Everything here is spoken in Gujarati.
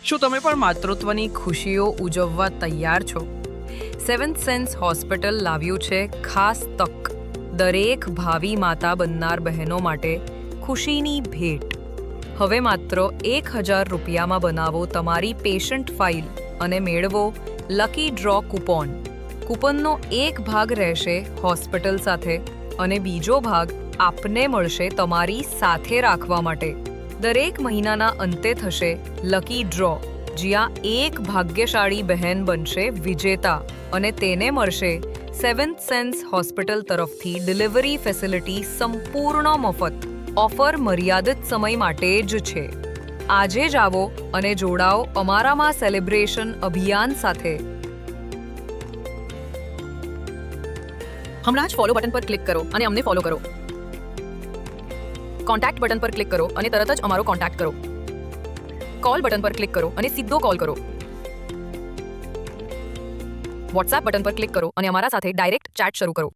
શું તમે પણ માતૃત્વની ખુશીઓ ઉજવવા તૈયાર છો? સેવન્થ સેન્સ હોસ્પિટલ લાવ્યું છે ખાસ તક, દરેક ભાવિ માતા બનનાર બહેનો માટે ખુશીની ભેટ. હવે માત્ર 1000 રૂપિયામાં બનાવો તમારી પેશન્ટ ફાઇલ અને મેળવો લકી ડ્રો કૂપન. કૂપનનો એક ભાગ રહેશે હોસ્પિટલ સાથે અને બીજો ભાગ આપને મળશે તમારી સાથે રાખવા માટે. દરેક મહિનાના અંતે થશે લકી ડ્રો, જ્યાં એક ભાગ્યશાળી બહેન બનશે વિજેતા અને તેને મળશે સેવન્થ સેન્સ હોસ્પિટલ તરફથી ડિલિવરી ફેસિલિટી સંપૂર્ણ મફત. ઓફર મર્યાદિત સમય માટે જ છે. આજે જ આવો અને જોડાઓ અમારામાં સેલિબ્રેશન અભિયાન સાથે. હમણાં જ ફોલો બટન પર ક્લિક કરો અને અમને ફોલો કરો. કોન્ટેક્ટ બટન પર ક્લિક કરો અને તરત જ અમારો કોન્ટેક્ટ કરો. કોલ બટન પર ક્લિક કરો અને સીધો કોલ કરો. વોટ્સએપ બટન પર ક્લિક કરો અને અમારા સાથે ડાયરેક્ટ ચેટ શરૂ કરો.